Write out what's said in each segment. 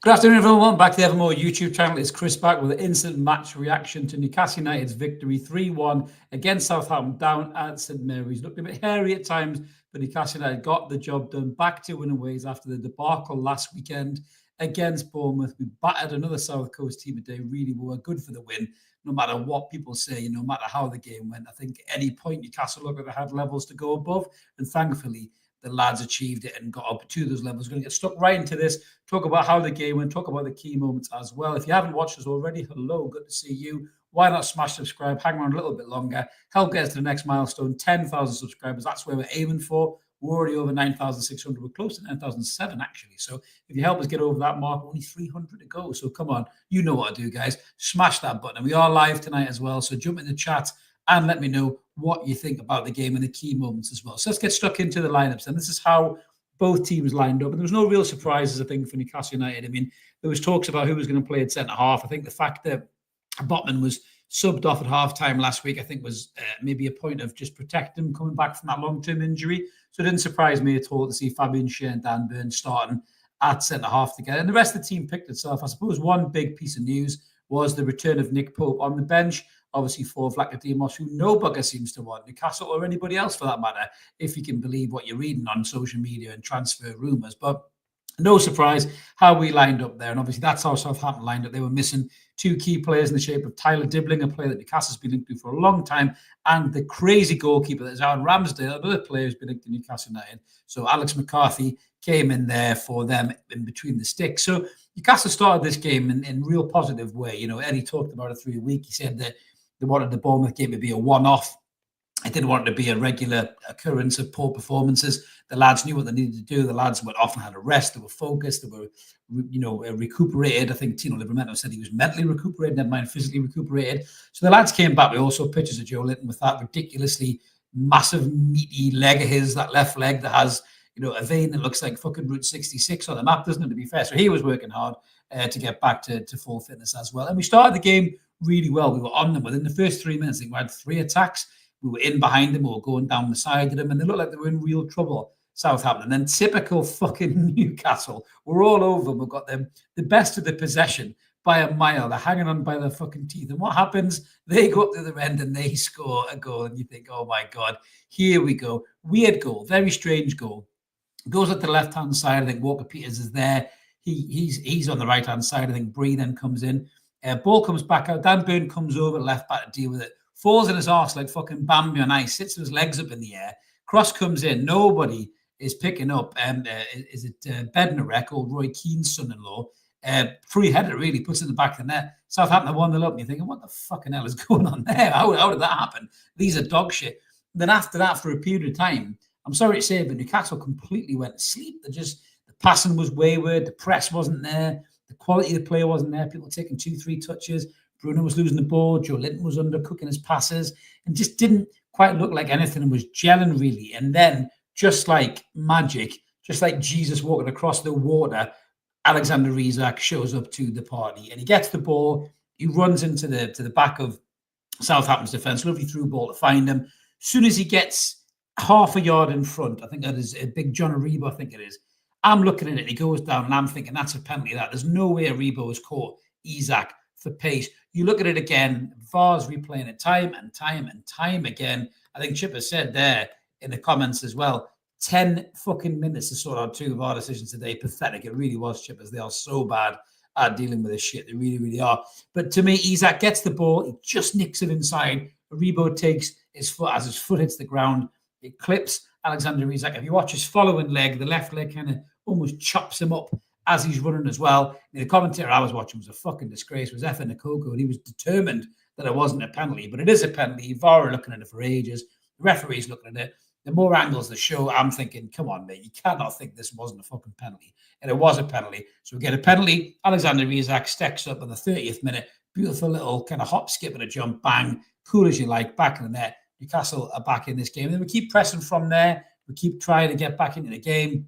Good afternoon, everyone. Welcome back to the Evermore YouTube channel. It's Chris back with an instant match reaction to Newcastle United's victory 3-1 against Southampton down at St Mary's. Looked a bit hairy at times, but Newcastle United got the job done. Back to winning ways after the debacle last weekend against Bournemouth. We battered another South Coast team today. Really were good for the win, no matter what people say, no matter how the game went. I think at any point Newcastle looked like they had levels to go above, and thankfully the lads achieved it and got up to those levels. We're going to get stuck right into this, talk about how the game went, talk about the key moments as well. If you haven't watched us already, hello, good to see you. Why not smash subscribe, hang around a little bit longer, help get us to the next milestone, 10,000 subscribers. That's where we're aiming for. We're already over 9,600. We're close to 9,007 actually. So if you help us get over that mark, only 300 to go. So come on, you know what to do, guys. Smash that button. And we are live tonight as well. So jump in the chat and let me know what you think about the game and the key moments as well. So let's get stuck into the lineups. And this is how both teams lined up. And there was no real surprises, I think, for Newcastle United. I mean, there was talks about who was going to play at centre-half. I think the fact that Botman was subbed off at half-time last week, I think was maybe a point of just protecting him coming back from that long-term injury. So it didn't surprise me at all to see Fabian Schär and Dan Burn starting at centre-half together. And the rest of the team picked itself. I suppose one big piece of news was the return of Nick Pope on the bench, obviously for Vlachodimos, who no bugger seems to want, Newcastle or anybody else for that matter, if you can believe what you're reading on social media and transfer rumours. But no surprise how we lined up there. And obviously that's how Southampton lined up. They were missing two key players in the shape of Tyler Dibbling, a player that Newcastle's been linked to for a long time, and the crazy goalkeeper that's Aaron Ramsdale, another player who's been linked to Newcastle United. So Alex McCarthy came in there for them in between the sticks. So Newcastle started this game in real positive way. Eddie talked about it through the week. He said that they wanted the Bournemouth game to be a one-off. It didn't want it to be a regular occurrence of poor performances. The lads knew what they needed to do. The lads went off and had a rest. They were focused. They were, recuperated. I think Tino Livramento said he was mentally recuperated, never mind physically recuperated. So the lads came back. We also pictures of Joe Linton with that ridiculously massive, meaty leg of his, that left leg that has, a vein that looks like fucking Route 66 on the map, doesn't it, to be fair? So he was working hard to get back to full fitness as well. And we started the game really well. We were on them within the first 3 minutes. I think we had 3 attacks. We were in behind them. We were going down the side of them, and they looked like they were in real trouble, Southampton. And then typical fucking Newcastle. We're all over them. We've got them the best of the possession by a mile. They're hanging on by their fucking teeth. And what happens? They go up to the end and they score a goal. And you think, oh my God, here we go. Weird goal, very strange goal. Goes up to the left-hand side. I think Walker Peters is there. He's on the right-hand side. I think Bree then comes in. Ball comes back out. Dan Burn comes over left back to deal with it. Falls in his arse like fucking Bambi on ice. Sits with his legs up in the air. Cross comes in. Nobody is picking up. Is it Bednarek, or Roy Keane's son-in-law? Free header, really, puts it in the back of the net. Southampton 1-0 up. And you're thinking, what the fucking hell is going on there? How did that happen? These are dog shit. Then after that, for a period of time, I'm sorry to say, but Newcastle completely went to sleep. The passing was wayward. The press wasn't there. The quality of the play wasn't there. People taking 2-3 touches. Bruno was losing the ball. Joe Linton was undercooking his passes and just didn't quite look like anything was gelling really. And then, just like magic, just like Jesus walking across the water, Alexander Isak shows up to the party and he gets the ball. He runs into the back of Southampton's defence. Lovely through ball to find him. As soon as he gets half a yard in front, I think that is a big John Aribo, I think it is. I'm looking at it, he goes down, and I'm thinking that's a penalty. There's no way Aribo has caught Isak for pace. You look at it again, VAR's replaying it time and time and time again. I think Chipper said there in the comments as well, 10 fucking minutes to sort out 2 VAR decisions today. Pathetic. It really was, Chippers. They are so bad at dealing with this shit. They really, really are. But to me, Isak gets the ball. He just nicks it inside. Aribo takes his foot as his foot hits the ground. It clips Alexander Isak. If you watch his following leg, the left leg kind of almost chops him up as he's running as well. And the commentator I was watching was a fucking disgrace. It was Efe Nkoku, and he was determined that it wasn't a penalty, but it is a penalty. VAR are looking at it for ages. The referee's looking at it. The more angles the show, I'm thinking, come on, mate, you cannot think this wasn't a fucking penalty. And it was a penalty. So we get a penalty. Alexander Isak stacks up in the 30th minute. Beautiful little kind of hop, skip, and a jump, bang, cool as you like, back in the net. Newcastle are back in this game. And then we keep pressing from there. We keep trying to get back into the game.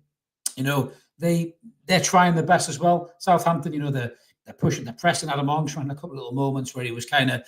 They're trying their best as well. Southampton, they're pushing, they're pressing Adam Armstrong. A couple of little moments where he was kind of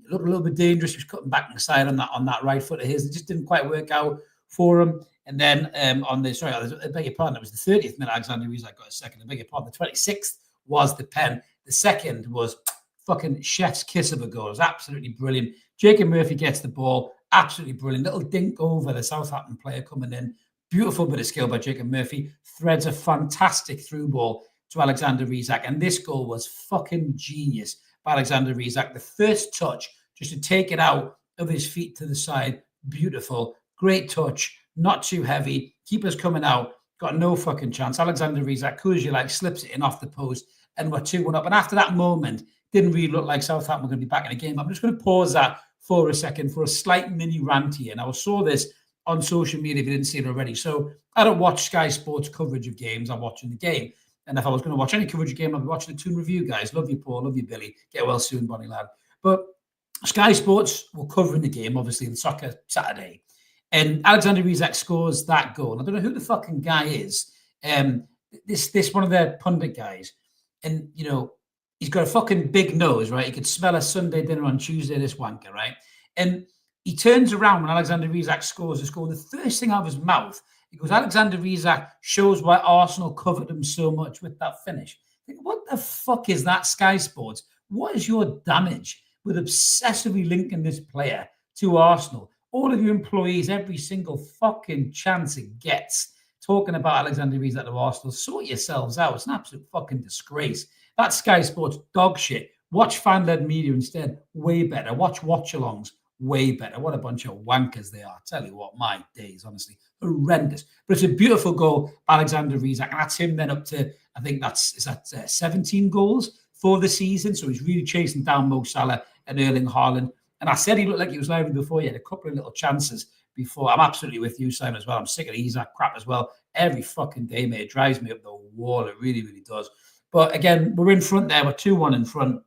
looked a little bit dangerous. He was cutting back inside on that right foot of his. It just didn't quite work out for him. And then I beg your pardon, it was the 30th minute. Alexander Isak got a second. I beg your pardon. The 26th was the pen. The second was fucking chef's kiss of a goal. It was absolutely brilliant. Jacob Murphy gets the ball. Absolutely brilliant. Little dink over the Southampton player coming in. Beautiful bit of skill by Jacob Murphy. Threads a fantastic through ball to Alexander Isak. And this goal was fucking genius by Alexander Isak. The first touch, just to take it out of his feet to the side. Beautiful. Great touch. Not too heavy. Keeper's coming out. Got no fucking chance. Alexander Isak, cool as you like, slips it in off the post. And we're 2-1 up. And after that moment, didn't really look like Southampton were going to be back in the game. I'm just going to pause that for a second for a slight mini rant here. And I saw this on social media if you didn't see it already. So I don't watch Sky Sports coverage of games. I'm watching the game. And if I was going to watch any coverage of game, I'd be watching the Toon Review guys. Love you, Paul. Love you, Billy. Get well soon, Bonnie lad. But Sky Sports were covering the game, obviously, in Soccer Saturday. And Alexander Isak scores that goal. I don't know who the fucking guy is. This one of their pundit guys. And, he's got a fucking big nose, right? He could smell a Sunday dinner on Tuesday, this wanker, right? And he turns around when Alexander Isak scores the goal. The first thing out of his mouth, he goes, Alexander Isak shows why Arsenal covered him so much with that finish. What the fuck is that, Sky Sports? What is your damage with obsessively linking this player to Arsenal? All of your employees, every single fucking chance it gets, talking about Alexander Isak to Arsenal. Sort yourselves out. It's an absolute fucking disgrace. That's Sky Sports dog shit. Watch fan-led media instead. Way better. Watch watch-alongs. Way better. What a bunch of wankers they are. I tell you what, my days, honestly, horrendous. But it's a beautiful goal by Alexander Isak, and that's him then up to, I think that's 17 goals for the season. So he's really chasing down Mo Salah and Erling Haaland. And I said he looked like he was lively before. He had a couple of little chances before. I'm absolutely with you, Simon, as well. I'm sick of Isak crap as well. Every fucking day, mate. It drives me up the wall. It really, really does. But again, we're in front there. We're 2-1 in front.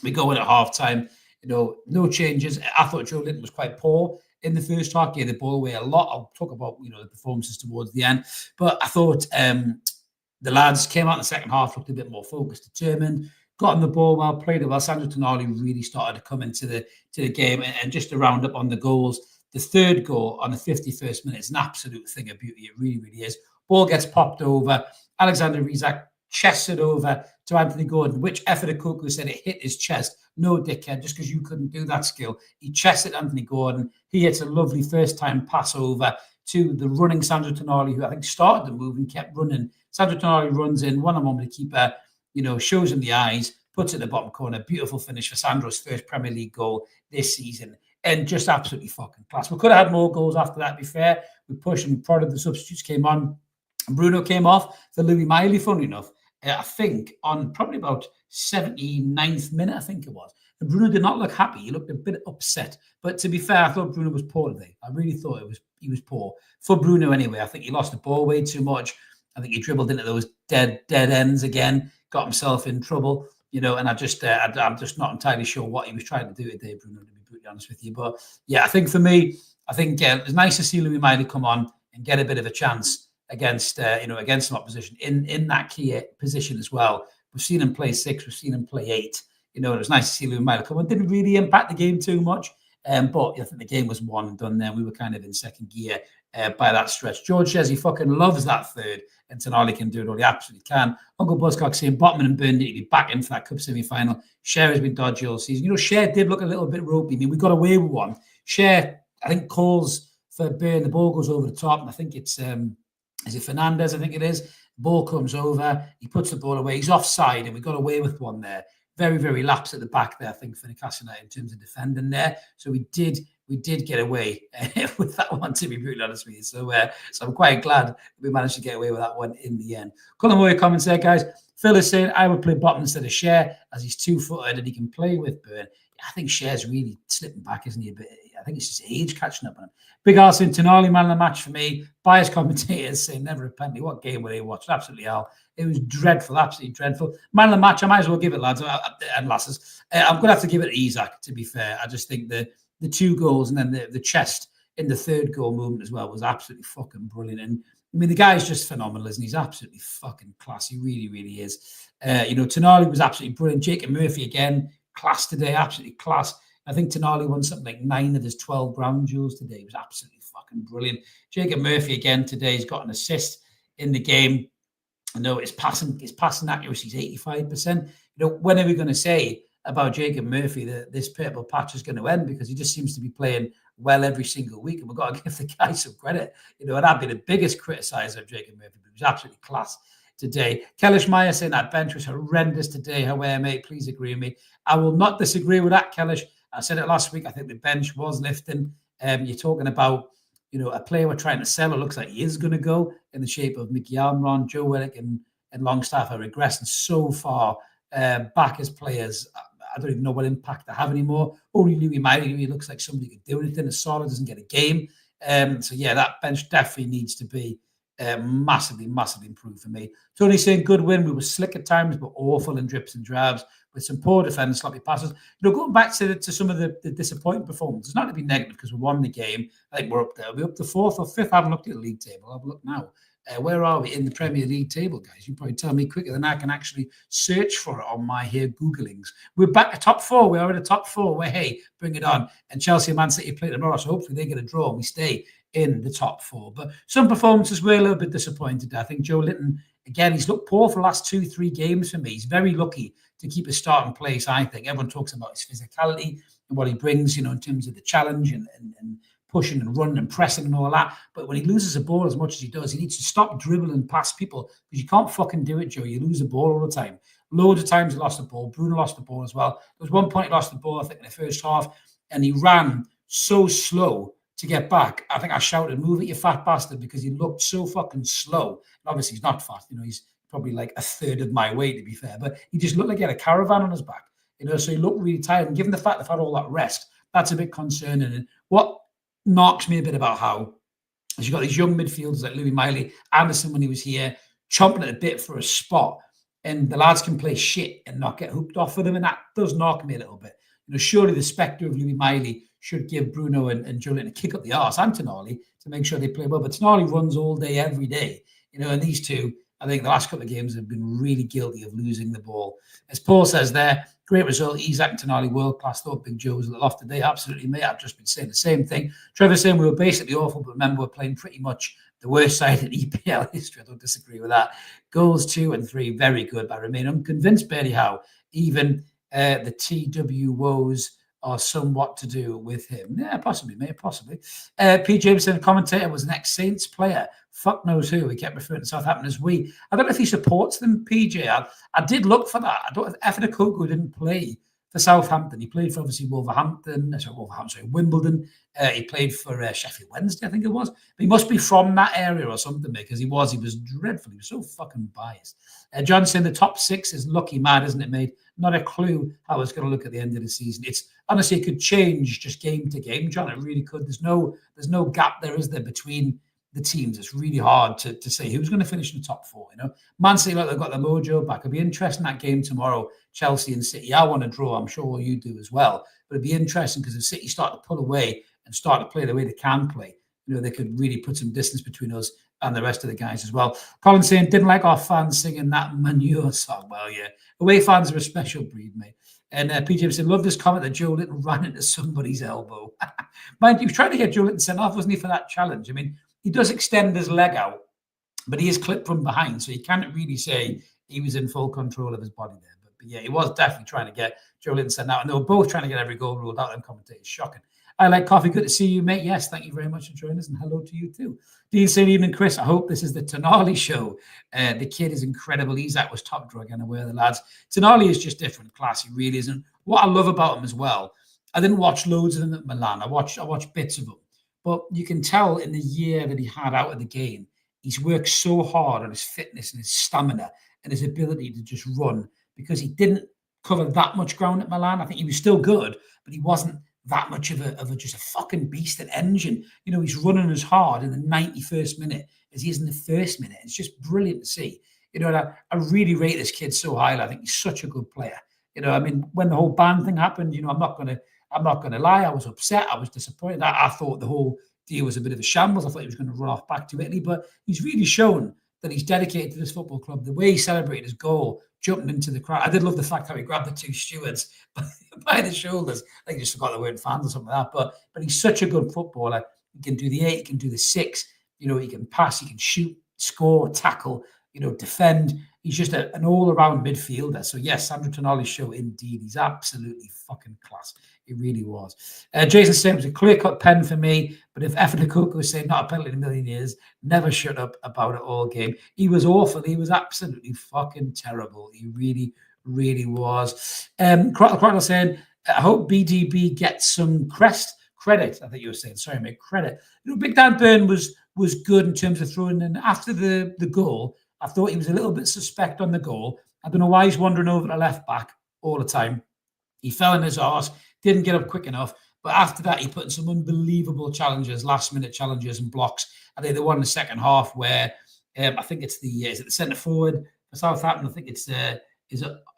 We go in at half-time. No changes. I thought Joe Linton was quite poor in the first half. Gave the ball away a lot. I'll talk about, the performances towards the end. But I thought the lads came out in the second half, looked a bit more focused, determined, got on the ball well, played it well. Sandro Tonali really started to come into the game. And just to round up on the goals, the third goal on the 51st minute is an absolute thing of beauty. It really, really is. Ball gets popped over. Alexander Isak chests it over to Anthony Gordon, which effort of Cuckoo said it hit his chest. No, dickhead, just because you couldn't do that skill. He chests it Anthony Gordon. He hits a lovely first-time pass over to the running Sandro Tonali, who I think started the move and kept running. Sandro Tonali runs in, one-on-one with the keeper, shows him the eyes, puts it in the bottom corner. Beautiful finish for Sandro's first Premier League goal this season. And just absolutely fucking class. We could have had more goals after that, to be fair. We pushed and prodded. The substitutes came on. Bruno came off for Louis Miley, funny enough. I think on probably about 79th minute, I think it was. And Bruno did not look happy. He looked a bit upset. But to be fair, I thought Bruno was poor today. I really thought he was poor. For Bruno anyway, I think he lost the ball way too much. I think he dribbled into those dead ends again, got himself in trouble, and I'm just not entirely sure what he was trying to do today, Bruno, to be brutally honest with you. But yeah, I think for me, it's nice to see Louis Miley come on and get a bit of a chance against some opposition in that key position as well. We've seen him play 6, we've seen him play 8. It was nice to see Louis Miley come on. Didn't really impact the game too much, but I think the game was won and done then. We were kind of in second gear by that stretch. George says he fucking loves that third, and Tonali can do it all. He absolutely can. Uncle Buzzcock saying Botman and Burnley to be back into that cup semi-final. Cher has been dodgy all season. Cher did look a little bit ropey. I mean, we got away with one. Cher, I think, calls for Burn. The ball goes over the top, and I think it's is it Fernandez? I think it is. Ball comes over. He puts the ball away. He's offside, and we got away with one there. Very, very lapse at the back there, I think, for Newcastle United in terms of defending there. So we did get away with that one, to be brutally honest with you. So I'm quite glad we managed to get away with that one in the end. Couple more comments there, guys. Phil is saying, I would play Botman instead of Cher, as he's 2-footed and he can play with Burn. I think Cher's really slipping back, isn't he? A bit. I think it's just age catching up on him. Big Arsene Tonali, man of the match for me. Biased commentators saying never a penalty. What game were they watching? Absolutely hell. It was dreadful, absolutely dreadful. Man of the match, I might as well give it, lads and lasses. I'm going to have to give it to ISAK, to be fair. I just think the 2 goals and then the chest in the 3rd goal movement as well was absolutely fucking brilliant. And I mean, the guy's just phenomenal, isn't he? He's absolutely fucking class. He really, really is. Tonali was absolutely brilliant. Jacob Murphy, again, class today, absolutely class. I think Tonali won something like 9 of his 12 ground duels today. He was absolutely fucking brilliant. Jacob Murphy, again, today, he's got an assist in the game. I know his passing accuracy is 85%. When are we going to say about Jacob Murphy that this purple patch is going to end? Because he just seems to be playing well every single week, and we've got to give the guy some credit. And I'd be the biggest criticizer of Jacob Murphy, but he was absolutely class today. Kellish Meyer saying that bench was horrendous today. However, mate, please agree with me. I will not disagree with that, Kellish. I said it last week. I think the bench was lifting. You're talking about, a player we're trying to sell. It looks like he is going to go in the shape of Mickey Almiron, Joe Willock, and Longstaff are regressing so far back as players. I don't even know what impact they have anymore. Only Louis Miley looks like somebody could do anything. Asala doesn't get a game. So yeah, that bench definitely needs to be massively, massively improved for me. Tony saying good win. We were slick at times, but awful in drips and drabs with some poor defence, sloppy passes. Going back to some of the disappointing performances, not to be negative because we won the game. I think we're up there. We're up to 4th or 5th. I haven't looked at the league table. I'll have a look now. Where are we in the Premier League table, guys? You probably tell me quicker than I can actually search for it on my here Googlings. We're back to top 4. We are in the top 4. Where, hey, bring it on. And Chelsea and Man City play tomorrow, so hopefully they get a draw and we stay in the top 4. But some performances were a little bit disappointed. I think Joe Linton, again, he's looked poor for the last 2-3 games for me. He's very lucky to keep his starting place, I think. Everyone talks about his physicality and what he brings, in terms of the challenge and pushing and running and pressing and all that. But when he loses a ball as much as he does, he needs to stop dribbling past people because you can't fucking do it, Joe. You lose the ball all the time. Loads of times he lost the ball. Bruno lost the ball as well. There was one point he lost the ball, I think, in the first half, and he ran so slow to get back. I think I shouted, "Move it, you fat bastard," because he looked so fucking slow. And obviously, he's not fat. He's probably like a third of my weight, to be fair. But he just looked like he had a caravan on his back. So he looked really tired. And given the fact they've had all that rest, that's a bit concerning. And what knocks me a bit about how is you've got these young midfielders like Louis Miley, Anderson when he was here, chomping at a bit for a spot, and the lads can play shit and not get hooked off of them, and that does knock me a little bit. Surely the spectre of Louis Miley should give Bruno and Julian a kick up the arse and Tonali to make sure they play well. But Tonali runs all day, every day. And these two, I think the last couple of games have been really guilty of losing the ball. As Paul says there, great result. ISAK and Tonali, world class. Thought Big Joe was a little off today. Absolutely, mate. I've just been saying the same thing. Trevor saying we were basically awful, but remember, we're playing pretty much the worst side in EPL history. I don't disagree with that. Goals 2 and 3, very good. But I remain unconvinced, barely how even the TW woes are somewhat to do with him. Yeah, possibly, mate, possibly. P. Jameson, commentator, was an ex-Saints player. Fuck knows who. He kept referring to Southampton as we. I don't know if he supports them, PJ. I did look for that. I don't know if Effa Koko didn't play for Southampton. He played for, obviously, Wimbledon. He played for Sheffield Wednesday, I think it was. But he must be from that area or something, because he was dreadful. He was so fucking biased. John saying the top 6 is lucky mad, isn't it, mate? Not a clue how it's going to look at the end of the season. It's honestly, it could change just game to game, John. It really could. There's no gap there, is there, between the teams? It's really hard to say who's going to finish in the top 4. Man City, like, they've got the mojo back. It'll be interesting, that game tomorrow, Chelsea and City. I want to draw. I'm sure you do as well. But it'd be interesting because if City start to pull away and start to play the way they can play, they could really put some distance between us and the rest of the guys as well. Colin saying, didn't like our fans singing that manure song. Well, yeah. Away fans are a special breed, mate. And PJ said, love this comment that Joe Linton ran into somebody's elbow. Mind you, he was trying to get Joe Linton sent off, wasn't he, for that challenge? I mean, he does extend his leg out, but he is clipped from behind, so you can't really say he was in full control of his body there. But yeah, he was definitely trying to get Joe Linton sent out, and they were both trying to get every goal ruled out. Them commentators, shocking. I like coffee. Good to see you, mate. Yes, thank you very much for joining us, and hello to you too. Dean saying, evening, Chris. I hope this is the Tonali show. The kid is incredible. ISAK was top draw again. Aware the lads. Tonali is just different class. He really isn't. What I love about him as well, I didn't watch loads of them at Milan. I watched bits of them, but you can tell in the year that he had out of the game, he's worked so hard on his fitness and his stamina and his ability to just run, because he didn't cover that much ground at Milan. I think he was still good, but he wasn't that much of a just a fucking beast, an engine. You know, he's running as hard in the 91st minute as he is in the first minute. It's just brilliant to see. You know, and I really rate this kid so highly. I think he's such a good player. You know, I mean, when the whole ban thing happened, you know, I'm not gonna lie. I was upset. I was disappointed. I thought the whole deal was a bit of a shambles. I thought he was going to run off back to Italy, but he's really shown that he's dedicated to this football club. The way he celebrated his goal, jumping into the crowd. I did love the fact how he grabbed the two stewards by the shoulders. I think he just forgot the word fans or something like that. But he's such a good footballer. He can do the 8, he can do the 6. You know, he can pass, he can shoot, score, tackle, you know, defend. He's just an all-around midfielder. So, yes, Sandro Tonali's show, indeed. He's absolutely fucking class. He really was. Jason said it was a clear-cut pen for me, but if Effa Coco was saying not a penalty in a million years, never shut up about it all game. He was awful. He was absolutely fucking terrible. He really, really was. Crocodile saying, I hope BDB gets some credit. I think you were saying, sorry, mate, credit. You know, Big Dan Burn was good in terms of throwing in. After the goal, I thought he was a little bit suspect on the goal. I don't know why he's wandering over to left back all the time. He fell in his arse, didn't get up quick enough. But after that, he put in some unbelievable challenges, last-minute challenges and blocks. I think the one in the second half where I think it's the centre forward for Southampton. I think it's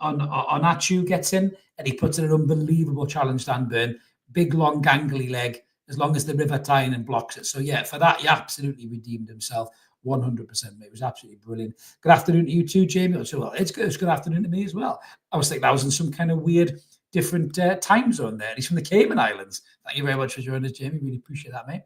Onachu gets in and he puts in an unbelievable challenge, Dan Burn. Big, long, gangly leg, as long as the river tying and blocks it. So, yeah, for that, he absolutely redeemed himself. 100%, mate. It was absolutely brilliant. Good afternoon to you too, Jamie. So, well, it's good afternoon to me as well. I was thinking I was in some kind of weird, different time zone there. He's from the Cayman Islands. Thank you very much for joining us, Jamie. Really appreciate that, mate.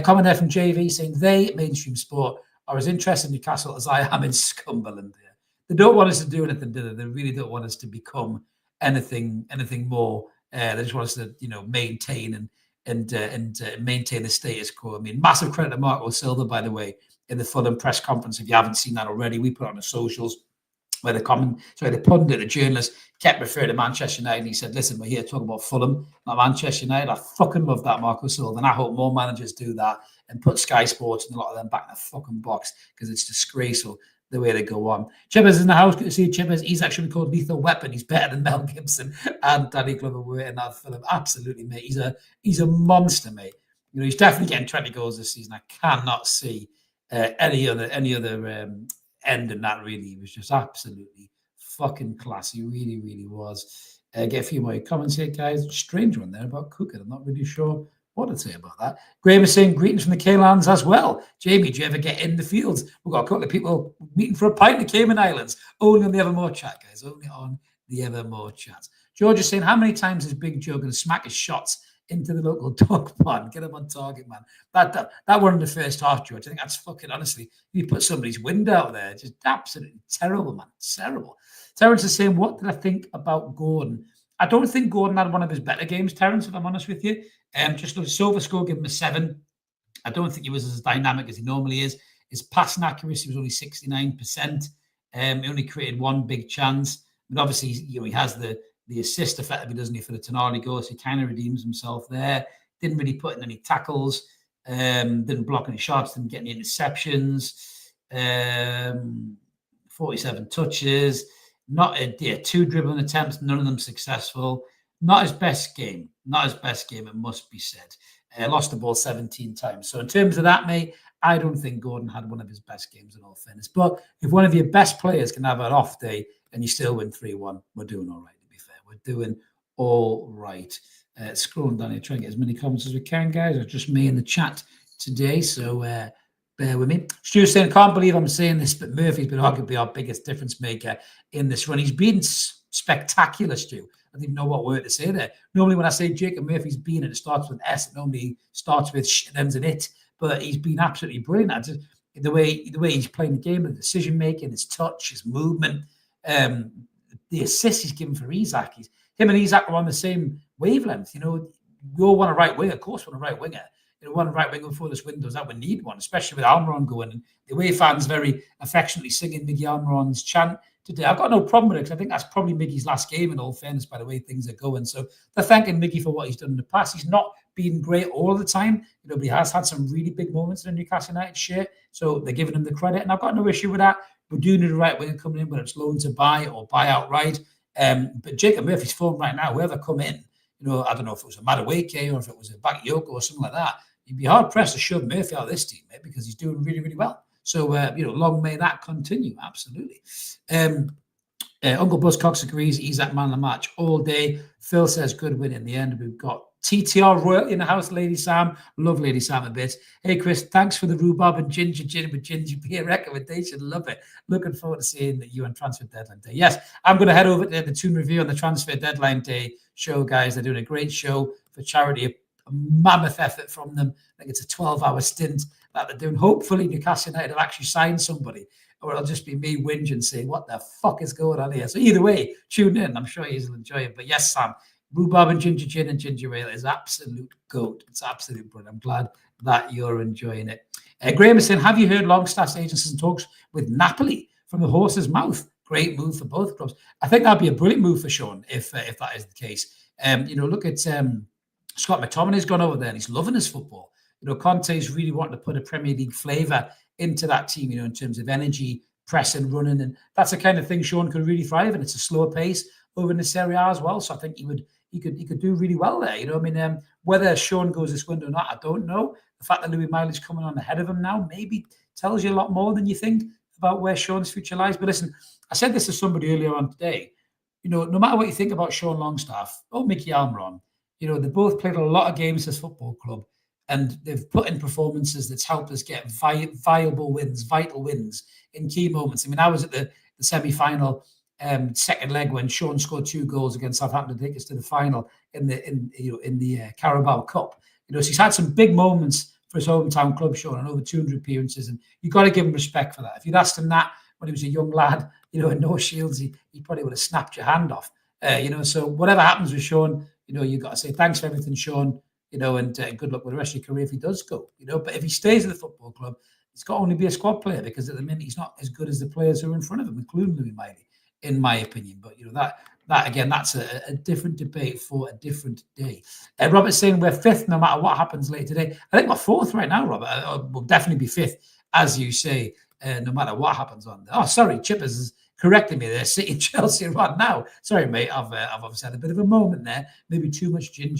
Comment there from JV saying mainstream sport, are as interested in Newcastle as I am in Scumberland. Yeah. They don't want us to do anything, do they? They really don't want us to become anything more. They just want us to, you know, maintain and maintain the status quo. I mean, massive credit to Marco Silva, by the way, in the Fulham press conference. If you haven't seen that already, we put it on the socials where the pundit, the journalist, kept referring to Manchester United. And he said, listen, we're here talking about Fulham, not Manchester United. I fucking love that, Marco Silva. And I hope more managers do that and put Sky Sports and a lot of them back in the fucking box because it's disgraceful the way they go on. Chippers in the house. Good to see you, Chippers. He's actually called Lethal Weapon. He's better than Mel Gibson and Danny Glover were in that film. Absolutely, mate. He's a monster, mate. You know, he's definitely getting 20 goals this season. I cannot see any other end in that, really. He was just absolutely fucking class. He really, really was. Get a few more comments here, guys. Strange one there about cooking. I'm not really sure what to say about that. Graham is saying greetings from the Caylands as well. Jamie, do you ever get in the fields? We've got a couple of people meeting for a pint in the Cayman Islands. Only on the Evermore chat, guys. Only on the Evermore chat. George is saying, how many times is Big Joe going to smack his shots into the local dog pond? Get him on target, man. That one in the first half, George. I think that's fucking, honestly, you put somebody's wind out there. Just absolutely terrible, man. Terrible. Terence is saying, what did I think about Gordon? I don't think Gordon had one of his better games, Terence, if I'm honest with you. Just look, Silver score, give him a 7. I don't think he was as dynamic as he normally is. His passing accuracy was only 69%. He only created one big chance. But obviously, you know, he has the assist effectively, doesn't he, for the Tonali goal? So he kind of redeems himself there. Didn't really put in any tackles. Didn't block any shots. Didn't get any interceptions. 47 touches. Not 2 dribbling attempts. None of them successful. Not his best game. Not his best game, it must be said. Lost the ball 17 times. So in terms of that, mate, I don't think Gordon had one of his best games in all fairness. But if one of your best players can have an off day and you still win 3-1, we're doing all right, to be fair. We're doing all right. Scrolling down here, trying to get as many comments as we can, guys. It's just me in the chat today, so bear with me. Stu's saying, can't believe I'm saying this, but Murphy's been arguably our biggest difference maker in this run. He's been spectacular, Stu. I don't even know what word to say there. Normally, when I say Jacob Murphy's been, and it starts with S, it normally starts with sh and ends in it. But he's been absolutely brilliant. The way he's playing the game, the decision making, his touch, his movement, the assist he's given for ISAK. Him and ISAK are on the same wavelength. You know, we all want a right winger. Of course, we want a right winger. You know, one right winger before this window is that we need one, especially with Almiron going. And the way fans very affectionately singing Miggy Almiron's chant today. I've got no problem with it because I think that's probably Miggy's last game, in all fairness, by the way things are going. So they're thanking Miggy for what he's done in the past. He's not been great all the time. You know, but he has had some really big moments in the Newcastle United shirt. So they're giving him the credit. And I've got no issue with that. We do need a right winger coming in, whether it's loan to buy or buy outright. But Jacob Murphy's form right now, whoever come in, I don't know if it was a Madueke or if it was a Bakayoko or something like that, you'd be hard pressed to shove Murphy out of this team, mate, because he's doing really, really well. So, long may that continue. Absolutely. Uncle Buzzcocks agrees. ISAK man of the match all day. Phil says good win in the end. We've got TTR Royal in the house, Lady Sam. Love Lady Sam a bit. Hey, Chris, thanks for the rhubarb and ginger gin with ginger beer recommendation. Love it. Looking forward to seeing you on Transfer Deadline Day. Yes, I'm going to head over to the Toon Review on the Transfer Deadline Day show, guys. They're doing a great show for charity. A mammoth effort from them. I think it's a 12-hour stint that they're doing. Hopefully, Newcastle United have actually signed somebody, or it'll just be me whinging saying, what the fuck is going on here? So either way, tune in. I'm sure you'll enjoy it. But yes, Sam, rhubarb and ginger gin and ginger ale is absolute goat. It's absolute brilliant. I'm glad that you're enjoying it. Graham is saying, have you heard Longstaff's agencies and talks with Napoli from the horse's mouth? Great move for both clubs. I think that'd be a brilliant move for Sean if that is the case. Look at Scott McTominay's gone over there and he's loving his football. Conte's really wanting to put a Premier League flavour into that team, in terms of energy, pressing, running, and that's the kind of thing Sean could really thrive in. It's a slower pace over in the Serie A as well, so I think he could do really well there. Whether Sean goes this window or not, I don't know. The fact that Louis Miley's coming on ahead of him now maybe tells you a lot more than you think about where Sean's future lies. But listen, I said this to somebody earlier on today. No matter what you think about Sean Longstaff or Mickey Almiron, they both played a lot of games as football club. And they've put in performances that's helped us get vital wins in key moments. I was at the semi-final second leg when Sean scored 2 goals against Southampton to take us to the final in the Carabao Cup. So he's had some big moments for his hometown club, Sean, and over 200 appearances. And you've got to give him respect for that. If you'd asked him that when he was a young lad, in no shields, he probably would have snapped your hand off. So whatever happens with Sean, you've got to say thanks for everything, Sean. And good luck with the rest of your career if he does go. But if he stays at the football club, he's got to only be a squad player because at the minute he's not as good as the players who are in front of him, including Louis Miley, in my opinion. But that again, that's a different debate for a different day. Robert's saying we're 5th no matter what happens later today. I think we're 4th right now, Robert. We'll definitely be 5th, as you say, no matter what happens on there. Oh, sorry, Chippers is correcting me there. City Chelsea right now. Sorry, mate. I've obviously had a bit of a moment there. Maybe too much gin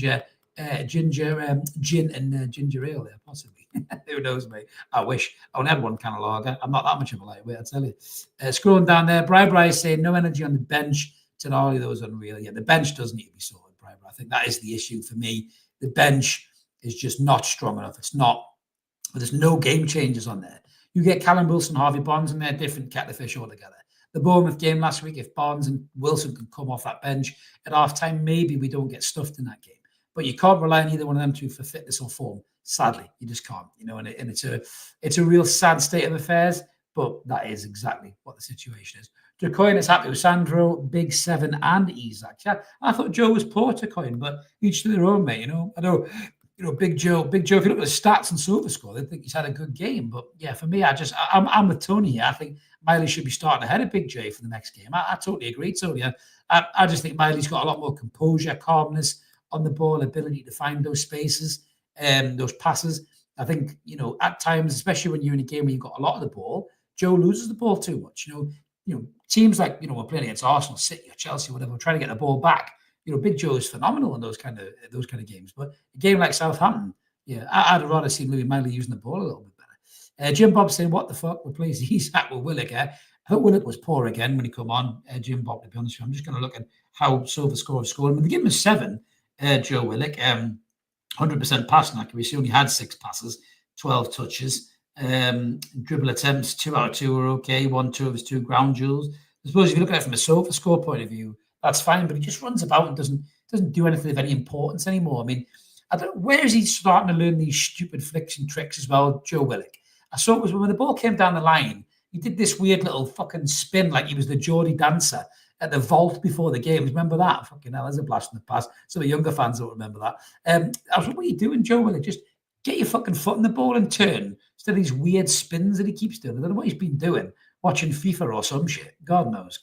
and ginger ale there, possibly. Who knows, mate? I wish. I only had one can of lager. I'm not that much of a lightweight, I tell you. Scrolling down there, Bri is saying no energy on the bench. Tonali, that was unreal. Yeah, the bench does need to be sorted, Bri. I think that is the issue for me. The bench is just not strong enough. It's not. There's no game changers on there. You get Callum Wilson, Harvey Barnes, and they're different kettle of fish altogether. The Bournemouth game last week, if Barnes and Wilson can come off that bench at half-time, maybe we don't get stuffed in that game. But you can't rely on either one of them two for fitness or form. Sadly, you just can't. And it's a real sad state of affairs. But that is exactly what the situation is. Jacoin is happy with Sandro, Big Seven, and Isak. Yeah, I thought Joe was poor, Jacoin, but each to their own, mate. I know. Big Joe. If you look at the stats and SofaScore, they think he's had a good game. But yeah, for me, I'm with Tony here. I think Miley should be starting ahead of Big J for the next game. I totally agree, Tony. I just think Miley's got a lot more composure, calmness on the ball, ability to find those spaces, those passes. I think, at times, especially when you're in a game where you've got a lot of the ball, Joe loses the ball too much. Teams like, we're playing against Arsenal, City, or Chelsea, whatever, we're trying to get the ball back. Big Joe is phenomenal in those kind of games. But a game like Southampton, yeah, I'd rather see Louis Miley using the ball a little bit better. Jim Bob saying, what the fuck? We're playing Isak with Willock. I hope Willock was poor again when he come on. Jim Bob, to be honest with you, I'm just going to look at how SofaScore have scored. When they give him a 7, Joe Willock, 100% passing accuracy. He only had 6 passes, 12 touches. Dribble attempts, 2 out of 2 were okay. 1-2 of his 2 ground duels. I suppose if you look at it from a SofaScore point of view, that's fine, but he just runs about and doesn't do anything of any importance anymore. I mean, where is he starting to learn these stupid flicks and tricks as well, Joe Willock? I saw it was when the ball came down the line, he did this weird little fucking spin like he was the Geordie dancer at the vault before the games. Remember that? Fucking hell, there's a blast from the past. Some of the younger fans don't remember that. I was like, what are you doing, Joe Willock? Just get your fucking foot in the ball and turn instead of these weird spins that he keeps doing. I don't know what he's been doing, watching FIFA or some shit. God knows.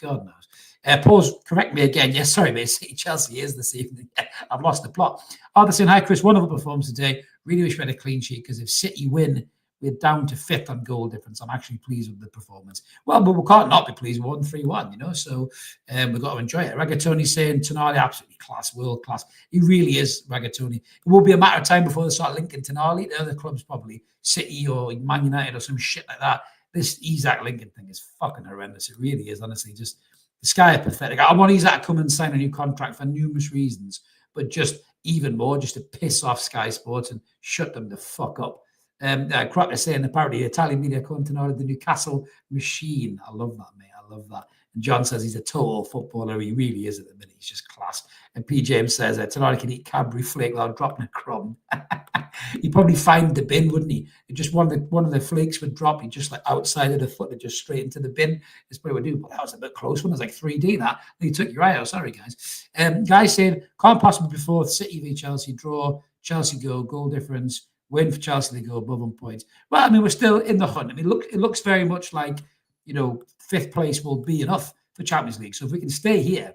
Paul's correct me again. Yes, sorry, mate. City Chelsea is this evening. I've lost the plot. They're saying, hi, Chris. Wonderful performance today. Really wish we had a clean sheet because if City win, We're down to 5th on goal difference. I'm actually pleased with the performance. Well, but we can't not be pleased. We won 3-1, you know, so we've got to enjoy it. Ragatoni saying Tonali, absolutely class, world class. He really is, Ragatoni. It will be a matter of time before they start linking Tonali to other clubs, probably City or Man United or some shit like that. This ISAK Lincoln thing is fucking horrendous. It really is, honestly. Just the sky are pathetic. I want ISAK to come and sign a new contract for numerous reasons, but just even more, just to piss off Sky Sports and shut them the fuck up. Cracker saying apparently Italian media Tonali, the Newcastle machine. I love that, mate. I love that. And John says he's a total footballer. He really is at the minute. He's just class. And P. James says Tonali can eat Cadbury flake without dropping a crumb. He'd probably find the bin, wouldn't he? Just one of the flakes would drop. He'd just like outside of the foot, just straight into the bin. That's what he would do. But that was a bit close. One was like 3D. That he took your eye out. Sorry, guys. Guys saying can't possibly be fourth. City v Chelsea draw. Chelsea goal difference. Win for Chelsea, they go above on points. Well, I mean, we're still in the hunt. I mean, look, it looks very much like, you know, 5th place will be enough for Champions League. So if we can stay here,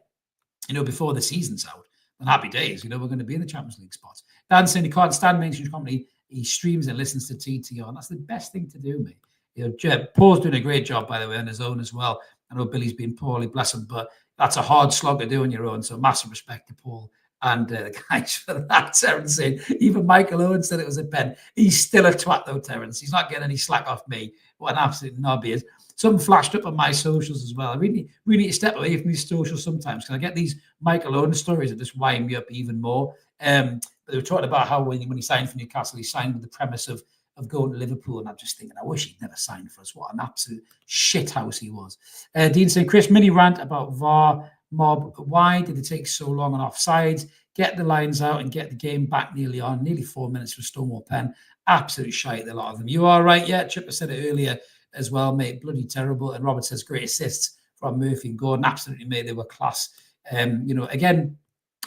you know, before the season's out, then happy days. You know, we're going to be in the Champions League spots. Dan saying he can't stand mainstream comedy. He streams and listens to TTR. And that's the best thing to do, mate. You know, Paul's doing a great job, by the way, on his own as well. I know Billy's been poorly, bless him, but that's a hard slog to do on your own. So massive respect to Paul and the guys for that. Terence saying, even Michael Owen said it was a pen. He's still a twat though, Terence. He's not getting any slack off me. What an absolute knob he is. Something flashed up on my socials as well. I really need to step away from these socials sometimes because I get these Michael Owen stories that just wind me up even more. They were talking about how when he signed for Newcastle, he signed with the premise of going to Liverpool, and I'm just thinking, I wish he'd never signed for us. What an absolute shithouse he was. Dean saying, Chris, mini rant about VAR. Mob, why did it take so long on offsides? Get the lines out and get the game back nearly 4 minutes for Stonewall Pen. Absolute shite, a lot of them. You are right, yeah. Chipper said it earlier as well, mate. Bloody terrible. And Robert says great assists from Murphy and Gordon. Absolutely, mate. They were class. You know, again,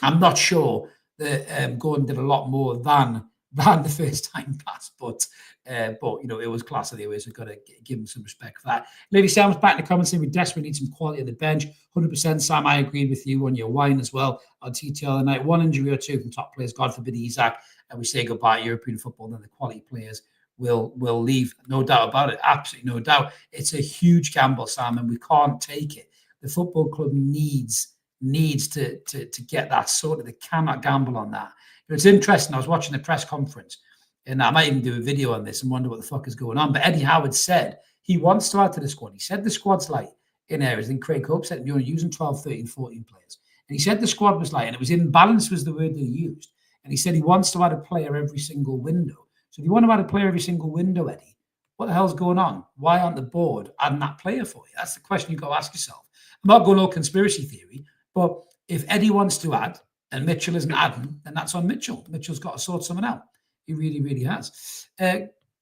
I'm not sure that Gordon did a lot more than the first time pass, but you know, it was class anyway, so we've got to give him some respect for that. Lady Sam's back in the comments saying we desperately need some quality on the bench. 100%, Sam, I agreed with you on your wine as well on TTL tonight. One injury or two from top players, God forbid ISAK, and we say goodbye to European football, then the quality players will leave. No doubt about it. Absolutely no doubt. It's a huge gamble, Sam, and we can't take it. The football club needs to get that sorted. They cannot gamble on that. It's interesting. I was watching the press conference, and I might even do a video on this and wonder what the fuck is going on. But Eddie Howard said he wants to add to the squad. He said the squad's light in areas. And Craig Hope said you're using 12, 13, 14 players. And he said the squad was light, and it was imbalance was the word that he used. And he said he wants to add a player every single window. So if you want to add a player every single window, Eddie, what the hell's going on? Why aren't the board adding that player for you? That's the question you've got to ask yourself. I'm not going all conspiracy theory, but if Eddie wants to add, and Mitchell isn't adding, then that's on Mitchell. Mitchell's got to sort something out. He really, really has.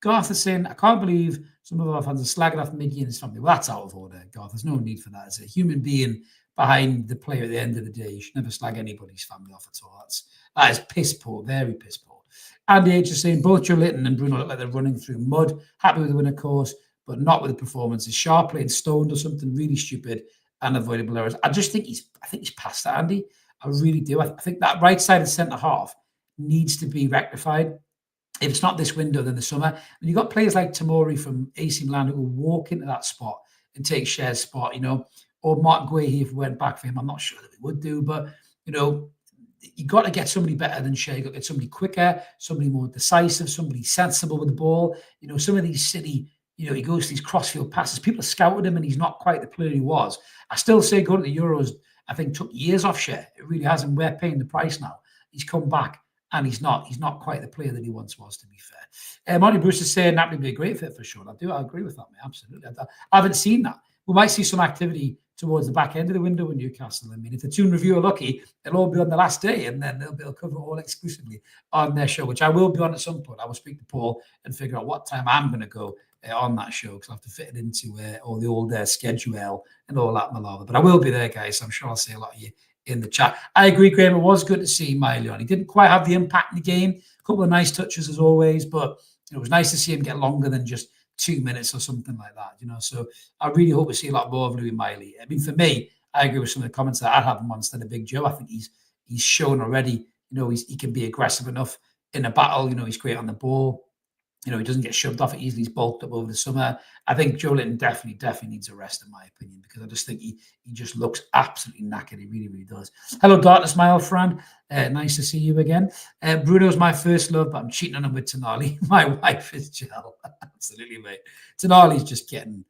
Garth is saying, I can't believe some of our fans are slagging off Miggy and his family. Well, that's out of order, Garth. There's no need for that. As a human being behind the player at the end of the day, you should never slag anybody's family off at all. That is piss poor, very piss poor. Andy H is saying, both Joe Litton and Bruno look like they're running through mud. Happy with the win, of course, but not with the performances. Sharp playing stoned or something really stupid and avoidable errors. I think he's past that, Andy. I really do. I think that right side of centre half needs to be rectified. If it's not this window, then the summer. And you've got players like Tamori from AC Milan who will walk into that spot and take Cher's spot, you know, or Mark Guehi if we went back for him. I'm not sure that we would do, but, you know, you've got to get somebody better than Cher. You've got to get somebody quicker, somebody more decisive, somebody sensible with the ball. You know, some of these City, you know, he goes to these crossfield passes. People have scouted him and he's not quite the player he was. I still say going to the Euros, I think took years off Cher. It really hasn't. We're paying the price now. He's come back and he's not quite the player that he once was, to be fair. Monty Bruce is saying that would be a great fit for sure. I agree with that, mate. Absolutely. I haven't seen that. We might see some activity towards the back end of the window in Newcastle. I mean, if the Toon Review are lucky, it'll all be on the last day, and then they'll cover it all exclusively on their show, which I will be on at some point. I will speak to Paul and figure out what time I'm going to go on that show, because I have to fit it into all the old schedule and all that malarkey. But I will be there, guys. I'm sure I'll see a lot of you in the chat. I agree, Graham. It was good to see Miley on. He didn't quite have the impact in the game. A couple of nice touches as always, but it was nice to see him get longer than just 2 minutes or something like that, you know. So I really hope we see a lot more of Louis Miley. I mean, for me, I agree with some of the comments that I'd have him on instead of Big Joe. I think he's shown already, you know, he can be aggressive enough in a battle. You know, he's great on the ball. he doesn't get shoved off it easily. He's bulked up over the summer. I think Joe Linton definitely needs a rest, in my opinion, because I just think he just looks absolutely knackered. He really, really does. Hello, Darkness, my old friend. Nice to see you again. Bruno's my first love, but I'm cheating on him with Tonali. My wife is Jill. Absolutely, mate. Tonali's just getting...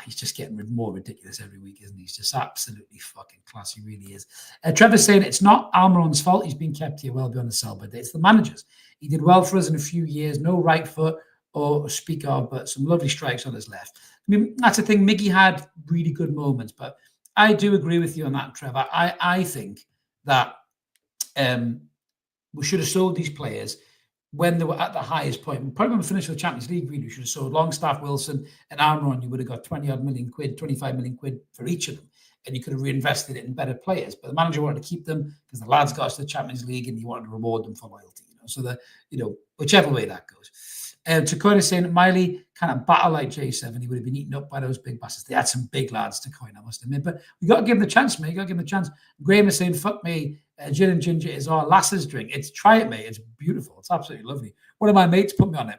he's just getting more ridiculous every week, isn't he? He's just absolutely fucking class. He really is. Trevor's saying it's not Almiron's fault. He's been kept here well beyond the sell by date. It's the manager's. He did well for us in a few years. No right foot or speak of, but some lovely strikes on his left. I mean, that's the thing. Miggy had really good moments, but I do agree with you on that, Trevor. I think that we should have sold these players when they were at the highest point. Probably when we finished the Champions League, really, we should have sold Longstaff, Wilson, and Almiron. You would have got 20-odd million quid, 25 million quid for each of them, and you could have reinvested it in better players. But the manager wanted to keep them because the lads got us to the Champions League, and he wanted to reward them for loyalty. So that, whichever way that goes. Takoya saying Miley kind of battle like J7. He would have been eaten up by those big bastards. They had some big lads, Takoya, I must admit. But we got to give him the chance, mate. You got to give him the chance. Graham is saying, fuck me. Gin and ginger is our lass's drink. Try it, mate. It's beautiful. It's absolutely lovely. One of my mates put me on it.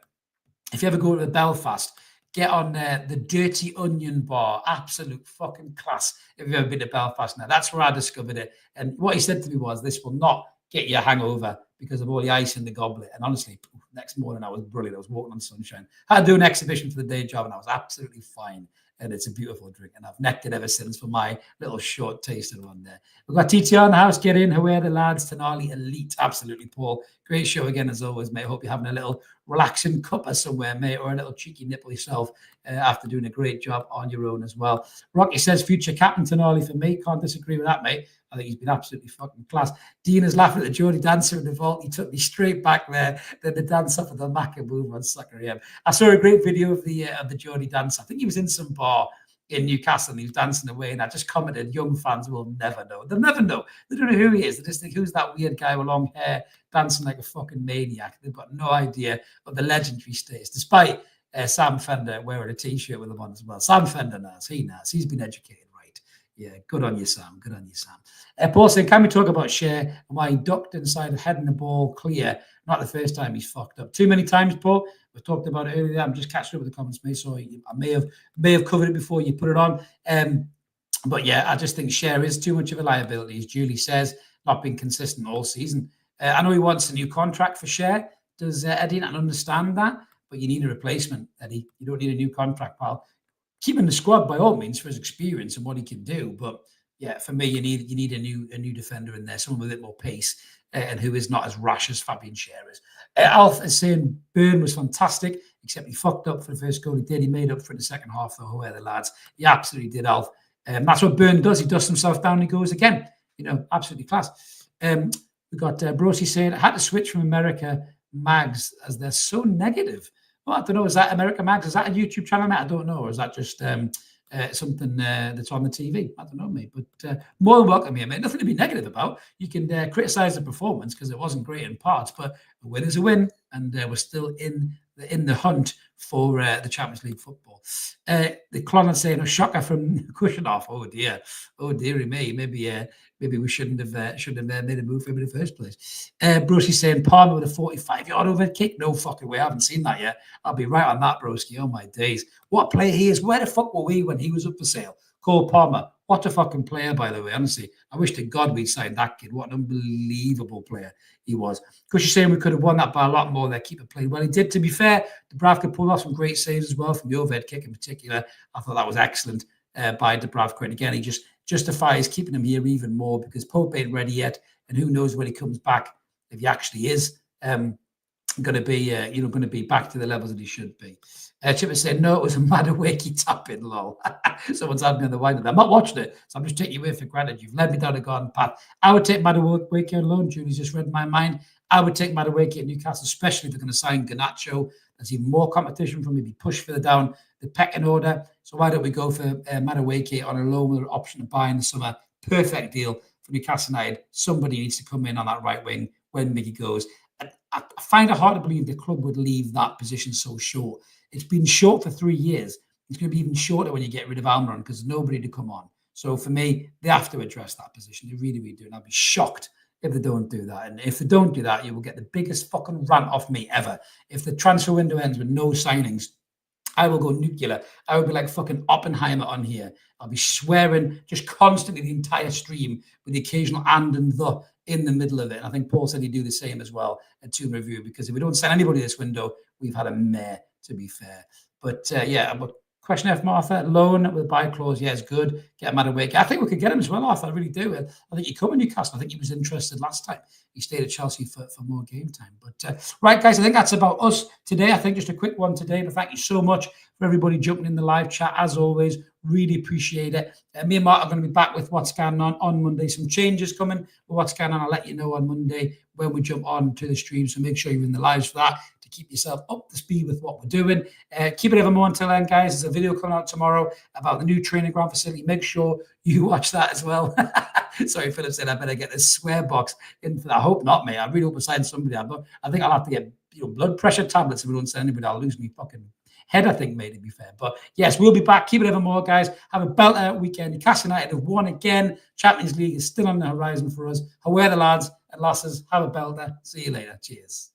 If you ever go to Belfast, get on the Dirty Onion Bar. Absolute fucking class. If you've ever been to Belfast now, that's where I discovered it. And what he said to me was, this will not get you a hangover because of all the ice in the goblet. And honestly, next morning I was brilliant. I was walking on sunshine. I had to do an exhibition for the day job, and I was absolutely fine. And it's a beautiful drink, and I've necked it ever since for my little short taster one there. We've got TTR in the house. Get in. Who are the lads? Tonali elite. Absolutely, Paul. Great show again as always, mate. Hope you're having a little relaxing cuppa somewhere, mate, or a little cheeky nipple yourself after doing a great job on your own as well. Rocky says future captain Tonali for me. Can't disagree with that, mate. I think he's been absolutely fucking class. Dean is laughing at the Geordie dancer in the vault. He took me straight back there. Then the dance off of the Macaboo on Sucker AM. I saw a great video of the Geordie dancer. I think he was in some bar in Newcastle and he was dancing away. And I just commented, young fans will never know. They'll never know. They don't know who he is. They just think, who's that weird guy with long hair dancing like a fucking maniac? They've got no idea of the legendary status, despite Sam Fender wearing a T-shirt with him on as well. Sam Fender knows. He knows. He's been educated. Yeah, good on you, Sam. Good on you, Sam. Paul saying, can we talk about Shea and why he ducked inside of heading the ball clear? Not the first time he's fucked up. Too many times, Paul. We talked about it earlier. I'm just catching up with the comments, mate. So I may have covered it before you put it on. But yeah, I just think Shea is too much of a liability, as Julie says, not been consistent all season. I know he wants a new contract for Shea. Does Eddie not understand that? But you need a replacement, Eddie. You don't need a new contract, pal. Keep him in the squad by all means for his experience and what he can do. But yeah, for me, you need a new defender in there, someone with a bit more pace and who is not as rash as Fabian Schär is. Alf is saying Burn was fantastic, except he fucked up for the first goal he did. He made up for it in the second half, though. Who are the lads? He absolutely did, Alf. That's what Burn does. He dusts himself down and he goes again. Absolutely class. We got Brosi saying, I had to switch from America Mags as they're so negative. Well, I don't know. Is that America Mags? Is that a YouTube channel, mate? I don't know. Or is that just something that's on the TV? I don't know, mate. But more than welcome here, mate. Nothing to be negative about. You can criticise the performance because it wasn't great in parts, but a win is a win, and we're still in the hunt for the Champions League football. The Clon saying a shocker from Kushanov. Oh dearie me. Maybe we shouldn't have made a move for him in the first place. Broski saying Palmer with a 45-yard overhead kick. No fucking way. I haven't seen that yet. I'll be right on that, Broski. Oh my days. What player he is. Where the fuck were we when he was up for sale? Cole Palmer. What a fucking player, by the way. Honestly, I wish to God we'd signed that kid. What an unbelievable player he was. Because you're saying we could have won that by a lot more. Their keeper played well. He did. To be fair, Dubravka pulled off some great saves as well from the overhead kick in particular. I thought that was excellent by Dubravka. And again, he just justifies keeping him here even more because Pope ain't ready yet, and who knows when he comes back if he actually is going to be back to the levels that he should be. Chipper said no, it was a Madueke tap-in, lol. Someone's had me on the wine. I'm not watching it, so I'm just taking you away for granted. You've led me down a garden path. I would take Madueke alone. Julie's just read my mind. I would take Madueke at Newcastle, especially if they're going to sign Garnacho. There's even more competition from maybe push further down the pecking order. So why don't we go for Madueke on a loan with an option to buy in the summer? Perfect deal for Newcastle United. Somebody needs to come in on that right wing when Miggy goes. I find it hard to believe the club would leave that position so short. It's been short for 3 years. It's going to be even shorter when you get rid of Almiron because there's nobody to come on. So for me, they have to address that position. They really, really do. And I'd be shocked if they don't do that. And if they don't do that, you will get the biggest fucking rant off me ever. If the transfer window ends with no signings, I will go nuclear. I will be like fucking Oppenheimer on here. I'll be swearing just constantly the entire stream with the occasional and the in the middle of it. And I think Paul said he'd do the same as well at Toon Review, because if we don't send anybody this window, we've had a mare, to be fair. But yeah, but question F, Martha, loan with buy clause, yeah, it's good. Get him out of Wake. I think we could get him as well, Arthur. I really do. I think he come in Newcastle. I think he was interested last time. He stayed at Chelsea for more game time. But right, guys, I think that's about us today. I think just a quick one today. But thank you so much for everybody jumping in the live chat. As always, really appreciate it. Me and Mark are going to be back with what's going on Monday. Some changes coming with what's going on. I'll let you know on Monday when we jump on to the stream. So make sure you're in the lives for that, to keep yourself up to speed with what we're doing. Keep it evermore until then, guys. There's a video coming out tomorrow about the new training ground facility. Make sure you watch that as well. Sorry, Philip said I better get this swear box in for that. I hope not, mate. I really hope I sign somebody. I think I'll have to get blood pressure tablets if we don't send anybody. I'll lose me fucking head, I think, mate, to be fair. But yes, we'll be back. Keep it evermore, guys. Have a belter weekend. Newcastle United have won again. Champions League is still on the horizon for us. However, the lads and lasses, have a belter. See you later. Cheers.